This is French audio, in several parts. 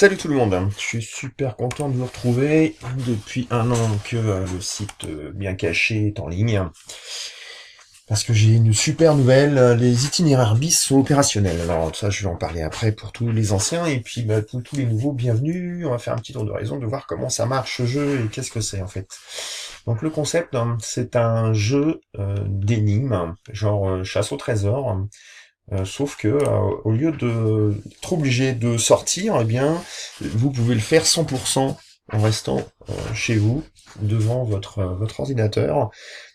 Salut tout le monde, je suis super content de vous retrouver depuis un an que le site bien caché est en ligne. Parce que j'ai une super nouvelle, les itinéraires bis sont opérationnels. Alors ça je vais en parler après pour tous les anciens et puis pour tous les nouveaux, bienvenue. On va faire un petit tour de raison de voir comment ça marche ce jeu et qu'est-ce que c'est en fait. Donc le concept, c'est un jeu d'énigmes, genre chasse au trésor. Sauf que au lieu de être obligé de sortir, eh bien, vous pouvez le faire 100% en restant chez vous, devant votre ordinateur,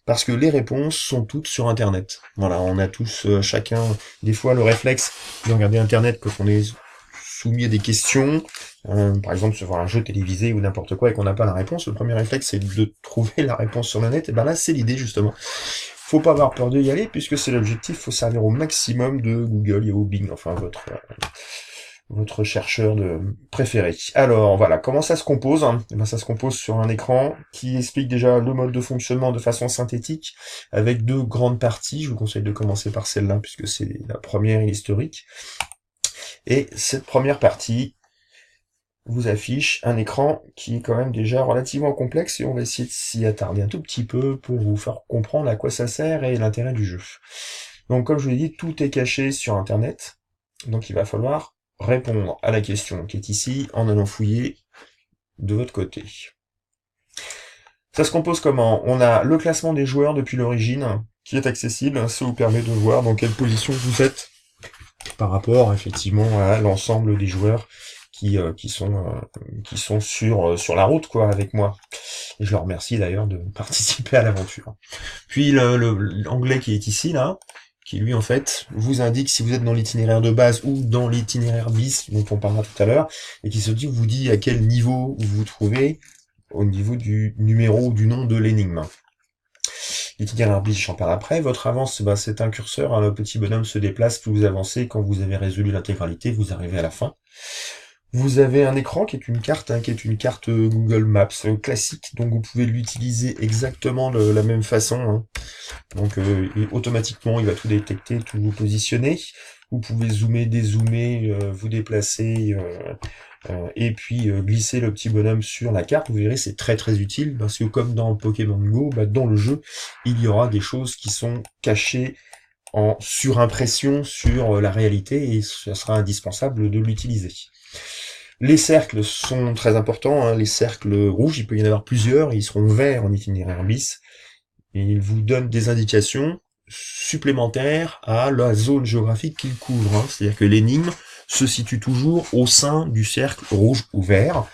parce que les réponses sont toutes sur Internet. Voilà, on a tous chacun des fois le réflexe de regarder Internet quand on est soumis à des questions, par exemple sur un jeu télévisé ou n'importe quoi et qu'on n'a pas la réponse. Le premier réflexe c'est de trouver la réponse sur le net. Et ben là, c'est l'idée justement. Faut pas avoir peur d'y aller, puisque c'est l'objectif, faut servir au maximum de Google, Yahoo, Bing, enfin votre chercheur de préféré. Alors voilà, comment ça se compose? Eh ben, ça se compose sur un écran qui explique déjà le mode de fonctionnement de façon synthétique, avec deux grandes parties. Je vous conseille de commencer par celle-là, puisque c'est la première et historique. Et cette première partie vous affiche un écran qui est quand même déjà relativement complexe et on va essayer de s'y attarder un tout petit peu pour vous faire comprendre à quoi ça sert et l'intérêt du jeu. Donc comme je vous l'ai dit, tout est caché sur Internet, donc il va falloir répondre à la question qui est ici en allant fouiller de votre côté. Ça se compose comment? On a le classement des joueurs depuis l'origine qui est accessible, ça vous permet de voir dans quelle position vous êtes par rapport effectivement à l'ensemble des joueurs qui sont sur la route quoi avec moi. Et je leur remercie d'ailleurs de participer à l'aventure. Puis l'anglais qui est ici là, qui lui en fait vous indique si vous êtes dans l'itinéraire de base ou dans l'itinéraire bis dont on parlera tout à l'heure, et qui vous dit à quel niveau vous vous trouvez au niveau du numéro ou du nom de l'énigme. L'itinéraire bis, j'en parle après. Votre avance, c'est un curseur, le petit bonhomme se déplace, plus vous avancez, quand vous avez résolu l'intégralité, vous arrivez à la fin. Vous avez un écran qui est une carte, qui est une carte Google Maps classique, donc vous pouvez l'utiliser exactement de la même façon. Donc automatiquement, il va tout détecter, tout vous positionner. Vous pouvez zoomer, dézoomer, vous déplacer, et puis glisser le petit bonhomme sur la carte. Vous verrez, c'est très très utile, parce que comme dans Pokémon Go, dans le jeu, il y aura des choses qui sont cachées en surimpression sur la réalité, et ça sera indispensable de l'utiliser. Les cercles sont très importants, les cercles rouges, il peut y en avoir plusieurs, ils seront verts en itinéraire bis, et ils vous donnent des indications supplémentaires à la zone géographique qu'ils couvrent. C'est-à-dire que l'énigme se situe toujours au sein du cercle rouge ou vert,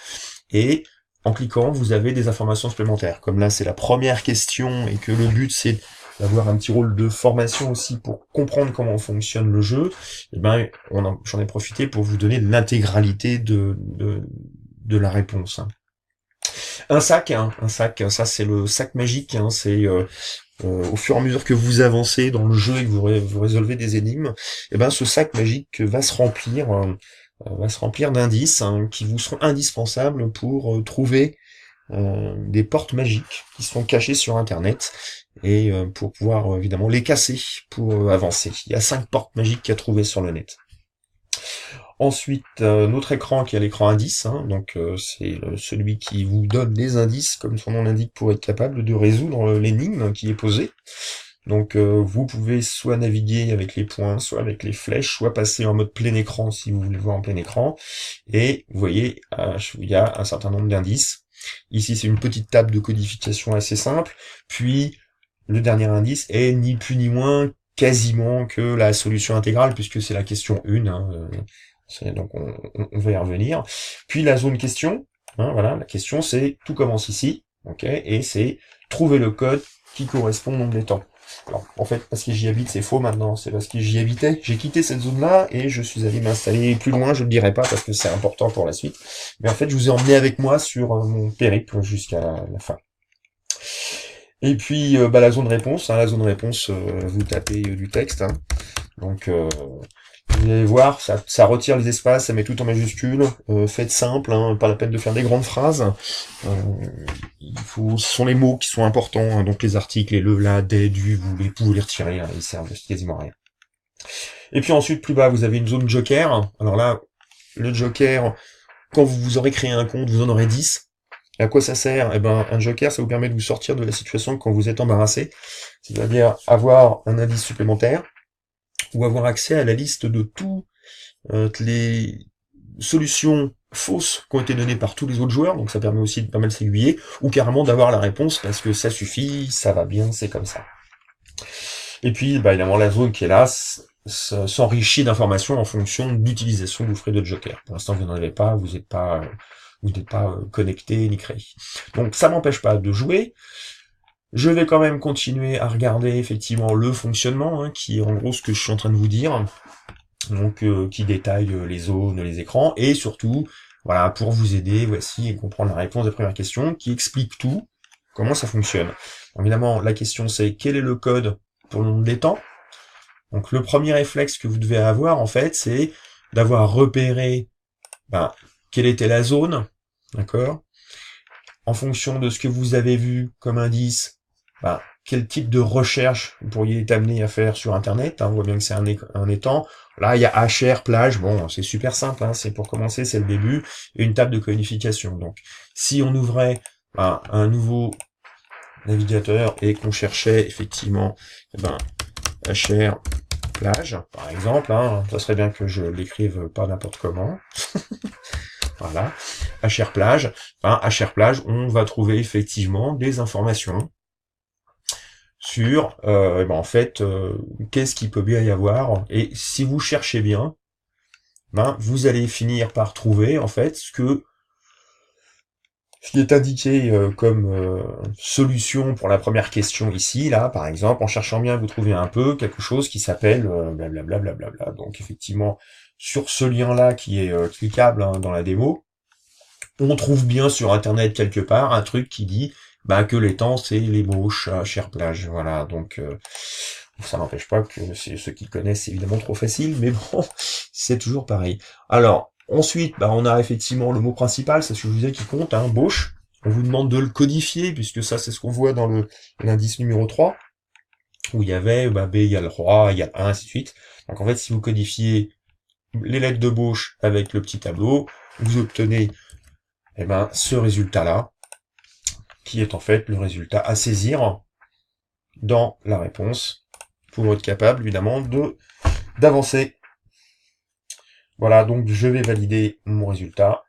et en cliquant, vous avez des informations supplémentaires. Comme là, c'est la première question, et que le but, c'est d'avoir un petit rôle de formation aussi pour comprendre comment fonctionne le jeu, et j'en ai profité pour vous donner l'intégralité de la réponse. Un sac, ça c'est le sac magique, c'est au fur et à mesure que vous avancez dans le jeu et que vous résolvez des énigmes, ce sac magique va se remplir d'indices qui vous seront indispensables pour trouver des portes magiques qui sont cachées sur Internet et pour pouvoir évidemment les casser pour avancer. Il y a 5 portes magiques à trouver sur le net. Ensuite, notre écran qui est l'écran indice, donc c'est celui qui vous donne les indices, comme son nom l'indique, pour être capable de résoudre l'énigme qui est posée. Donc vous pouvez soit naviguer avec les points, soit avec les flèches, soit passer en mode plein écran si vous voulez le voir en plein écran. Et vous voyez, il y a un certain nombre d'indices. Ici, c'est une petite table de codification assez simple. Puis, le dernier indice est ni plus ni moins quasiment que la solution intégrale, puisque c'est la question 1. Donc on va y revenir. Puis la zone question, voilà, la question c'est tout commence ici, ok, et c'est trouver le code qui correspond au nombre des temps. Alors en fait, parce que j'y habite, c'est faux maintenant, c'est parce que j'y habitais, j'ai quitté cette zone-là et je suis allé m'installer plus loin, je le dirai pas parce que c'est important pour la suite. Mais en fait, je vous ai emmené avec moi sur mon périple jusqu'à la fin. Et puis la zone réponse, vous tapez du texte, donc vous allez voir, ça retire les espaces, ça met tout en majuscule. Faites simple, pas la peine de faire des grandes phrases. Ce sont les mots qui sont importants, donc les articles, les le, la, des, du, vous pouvez les retirer, ils servent quasiment à rien. Et puis ensuite, plus bas, vous avez une zone joker. Alors là, le joker, quand vous aurez créé un compte, vous en aurez 10. Et à quoi ça sert? Eh ben, un joker, ça vous permet de vous sortir de la situation quand vous êtes embarrassé, c'est-à-dire avoir un indice supplémentaire, ou avoir accès à la liste de toutes les solutions fausses qui ont été données par tous les autres joueurs, donc ça permet aussi de pas mal s'aiguiller, ou carrément d'avoir la réponse parce que ça suffit, ça va bien, c'est comme ça. Et puis, bah, évidemment, la zone qui est là s'enrichit d'informations en fonction d'utilisation que vous ferez de Joker. Pour l'instant, vous n'en avez pas, vous n'êtes pas connecté ni créé. Donc, ça m'empêche pas de jouer. Je vais quand même continuer à regarder effectivement le fonctionnement, hein, qui est en gros ce que je suis en train de vous dire. Donc, qui détaille les zones, les écrans, et surtout, voilà, pour vous aider, voici, et comprendre la réponse des premières questions, qui explique tout, comment ça fonctionne. Évidemment, la question c'est quel est le code pour le nombre des temps. Donc le premier réflexe que vous devez avoir, en fait, c'est d'avoir repéré quelle était la zone, d'accord. En fonction de ce que vous avez vu comme indice, quel type de recherche vous pourriez être amené à faire sur Internet. Hein, on voit bien que c'est un étang. Là, il y a HR, plage. Bon, c'est super simple. Hein, c'est pour commencer, c'est le début. Et une table de codification. Donc, si on ouvrait un nouveau navigateur et qu'on cherchait effectivement HR plage, par exemple, hein, ça serait bien que je l'écrive pas n'importe comment. Voilà, HR plage. HR plage, on va trouver effectivement des informations sur en fait qu'est-ce qu'il peut bien y avoir, et si vous cherchez bien, vous allez finir par trouver en fait ce qui est indiqué comme solution pour la première question ici, là, par exemple, en cherchant bien, vous trouvez un peu quelque chose qui s'appelle blablabla, blablabla. Donc effectivement, sur ce lien-là qui est cliquable dans la démo, on trouve bien sur Internet quelque part un truc qui dit que l'étang c'est l'ébauche à Cher-Plage. Voilà, donc ça n'empêche pas que c'est ceux qui connaissent, c'est évidemment trop facile, mais bon, c'est toujours pareil. Alors, ensuite, on a effectivement le mot principal, c'est ce que je vous disais qui compte, hein, bauche. On vous demande de le codifier, puisque ça, c'est ce qu'on voit dans l'indice numéro 3, où il y avait B égale roi, égale 1, ainsi de suite. Donc en fait, si vous codifiez les lettres de bauche avec le petit tableau, vous obtenez ce résultat-là, qui est en fait le résultat à saisir dans la réponse, pour être capable, évidemment, d'avancer. Voilà, donc je vais valider mon résultat.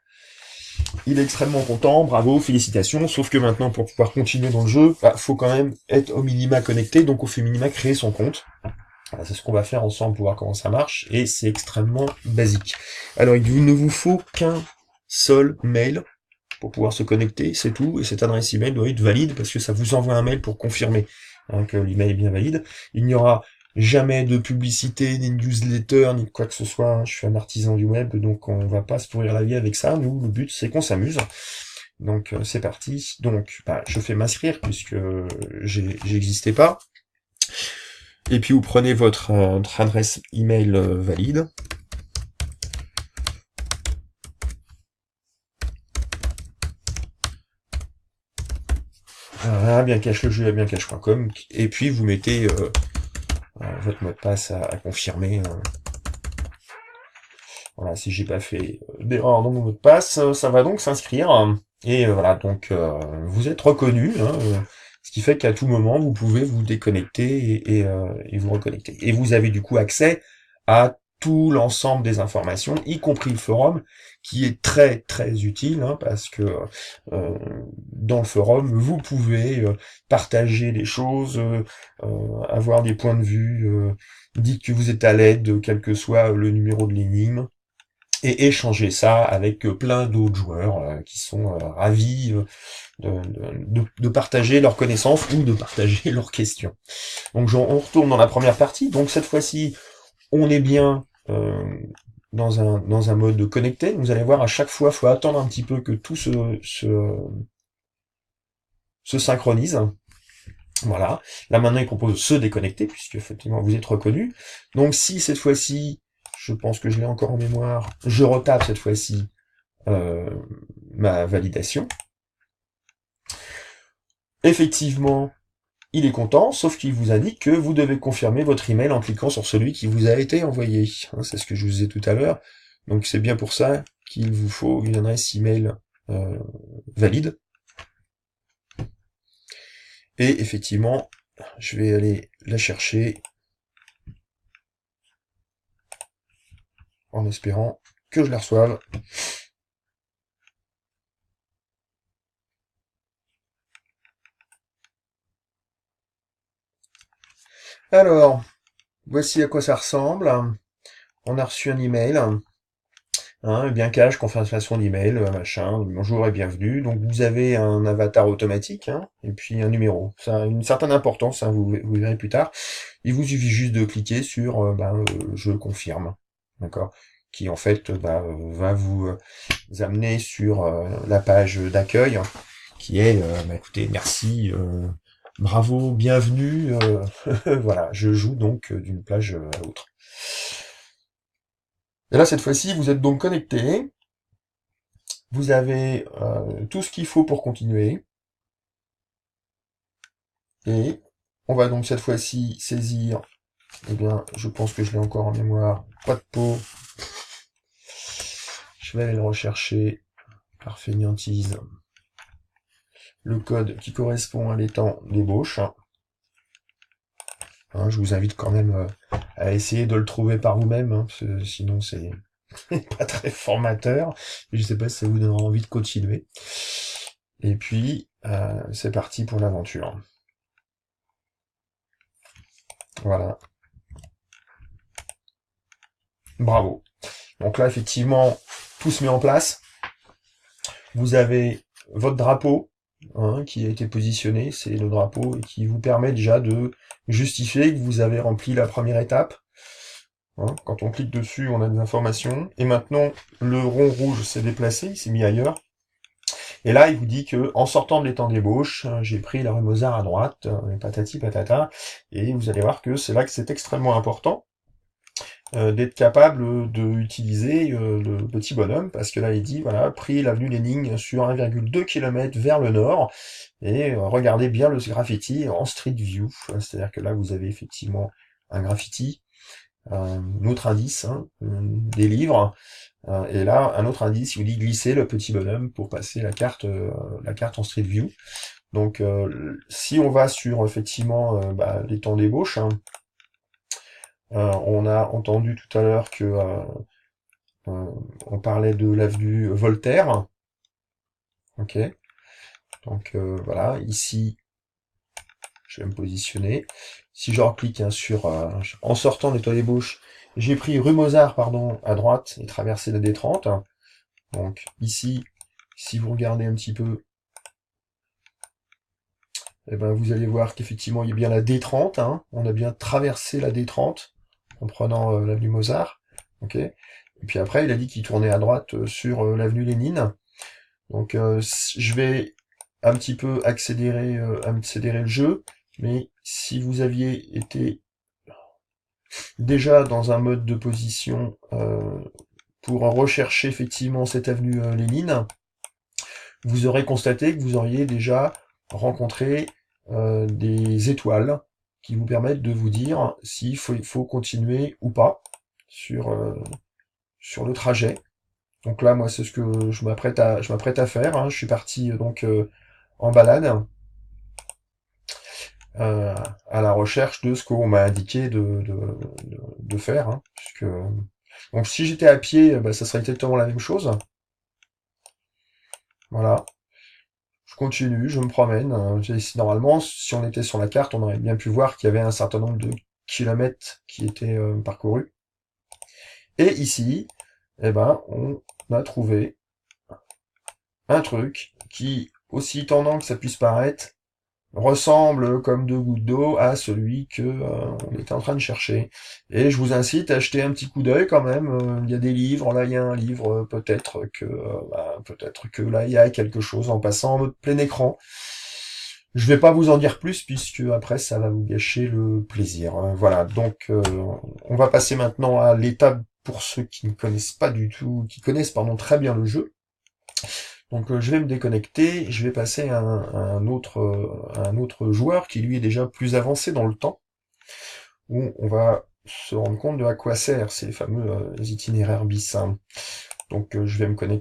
Il est extrêmement content, bravo, félicitations, sauf que maintenant, pour pouvoir continuer dans le jeu, faut quand même être au minima connecté, donc au fait minima créer son compte. Voilà, c'est ce qu'on va faire ensemble pour voir comment ça marche, et c'est extrêmement basique. Alors, il ne vous faut qu'un seul mail pour pouvoir se connecter, c'est tout, et cette adresse email doit être valide, parce que ça vous envoie un mail pour confirmer que l'email est bien valide. Il n'y aura jamais de publicité, ni de newsletter, ni de quoi que ce soit. Hein. Je suis un artisan du web, donc on va pas se pourrir la vie avec ça. Nous, le but, c'est qu'on s'amuse. Donc, c'est parti. Donc, je fais m'inscrire, puisque j'existais pas. Et puis, vous prenez votre adresse email valide. Voilà, bien cache le jeu à biencache.com, et puis vous mettez votre mot de passe à confirmer. Voilà, si j'ai pas fait d'erreur dans mon mot de passe, ça va donc s'inscrire. Et voilà, donc vous êtes reconnu, hein, ce qui fait qu'à tout moment, vous pouvez vous déconnecter et vous reconnecter. Et vous avez du coup accès à tout l'ensemble des informations, y compris le forum, qui est très très utile, hein, parce que dans le forum, vous pouvez partager des choses, avoir des points de vue, dites que vous êtes à l'aide, quel que soit le numéro de l'énigme, et échanger ça avec plein d'autres joueurs qui sont ravis de partager leurs connaissances ou de partager leurs questions. Donc on retourne dans la première partie, donc cette fois-ci, on est bien dans un mode connecté. Vous allez voir, à chaque fois, il faut attendre un petit peu que tout se synchronise. Voilà. Là maintenant, il propose de se déconnecter, puisque effectivement vous êtes reconnu. Donc si cette fois-ci, je pense que je l'ai encore en mémoire, je retape cette fois-ci ma validation. Effectivement, il est content, sauf qu'il vous indique que vous devez confirmer votre email en cliquant sur celui qui vous a été envoyé. C'est ce que je vous disais tout à l'heure. Donc c'est bien pour ça qu'il vous faut une adresse email valide. Et effectivement, je vais aller la chercher en espérant que je la reçoive. Alors, voici à quoi ça ressemble. On a reçu un email, bien cache, confirmation d'email, machin, bonjour et bienvenue. Donc vous avez un avatar automatique, et puis un numéro. Ça a une certaine importance, vous verrez plus tard. Il vous suffit juste de cliquer sur je confirme, d'accord, qui en fait va vous amener sur la page d'accueil, qui est écoutez, merci, bravo, bienvenue, voilà, je joue donc d'une plage à l'autre. Et là, cette fois-ci, vous êtes donc connecté. Vous avez tout ce qu'il faut pour continuer. Et on va donc cette fois-ci saisir, eh bien, je pense que je l'ai encore en mémoire, pas de pot. Je vais aller le rechercher par fainéantise. Le code qui correspond à l'étang d'ébauche. Je vous invite quand même à essayer de le trouver par vous-même, parce que sinon c'est pas très formateur. Je sais pas si ça vous donnera envie de continuer. Et puis, c'est parti pour l'aventure. Voilà. Bravo. Donc là, effectivement, tout se met en place. Vous avez votre drapeau qui a été positionné. C'est le drapeau qui vous permet déjà de justifier que vous avez rempli la première étape. Quand on clique dessus, on a des informations. Et maintenant, le rond rouge s'est déplacé, il s'est mis ailleurs. Et là, il vous dit que en sortant de l'étang d'ébauche, j'ai pris la rue Mozart à droite, patati patata. Et vous allez voir que c'est là que c'est extrêmement important d'être capable d'utiliser le petit bonhomme, parce que là il dit, voilà, pris l'avenue Lénine sur 1,2 km vers le nord, et regardez bien le graffiti en Street View, c'est-à-dire que là vous avez effectivement un graffiti, un autre indice, des livres, et là un autre indice, il vous dit glisser le petit bonhomme pour passer la carte en Street View. Donc si on va sur effectivement les temps d'ébauche, on a entendu tout à l'heure que on parlait de l'avenue Voltaire. Ok. Donc voilà, ici, je vais me positionner. Si je reclique sur en sortant des toits d'ébauche, j'ai pris rue Mozart, pardon, à droite et traversé la D30. Donc ici, si vous regardez un petit peu, eh ben, vous allez voir qu'effectivement il y a bien la D30. On a bien traversé la D30 en prenant l'avenue Mozart. Ok. Et puis après, il a dit qu'il tournait à droite sur l'avenue Lénine. Donc je vais un petit peu accélérer le jeu, mais si vous aviez été déjà dans un mode de position pour rechercher effectivement cette avenue Lénine, vous aurez constaté que vous auriez déjà rencontré des étoiles qui vous permettent de vous dire s'il faut continuer ou pas sur le trajet. Donc là, moi, c'est ce que je m'apprête à faire. Je suis parti donc en balade à la recherche de ce qu'on m'a indiqué de faire. Puisque donc si j'étais à pied, ça serait exactement la même chose. Voilà. Je continue, je me promène. Normalement, si on était sur la carte, on aurait bien pu voir qu'il y avait un certain nombre de kilomètres qui étaient parcourus. Et ici, eh ben, on a trouvé un truc qui, aussi étonnant que ça puisse paraître, ressemble comme deux gouttes d'eau à celui que on était en train de chercher. Et je vous incite à jeter un petit coup d'œil quand même. Il y a des livres, là il y a un livre, peut-être que là il y a quelque chose en passant en mode plein écran. Je vais pas vous en dire plus puisque après ça va vous gâcher le plaisir. Voilà, donc on va passer maintenant à l'étape pour ceux qui ne connaissent pas du tout, qui connaissent pardon très bien le jeu. Donc je vais me déconnecter, je vais passer à un autre joueur qui lui est déjà plus avancé dans le temps, où on va se rendre compte de à quoi servent ces fameux itinéraires bis. Donc je vais me connecter.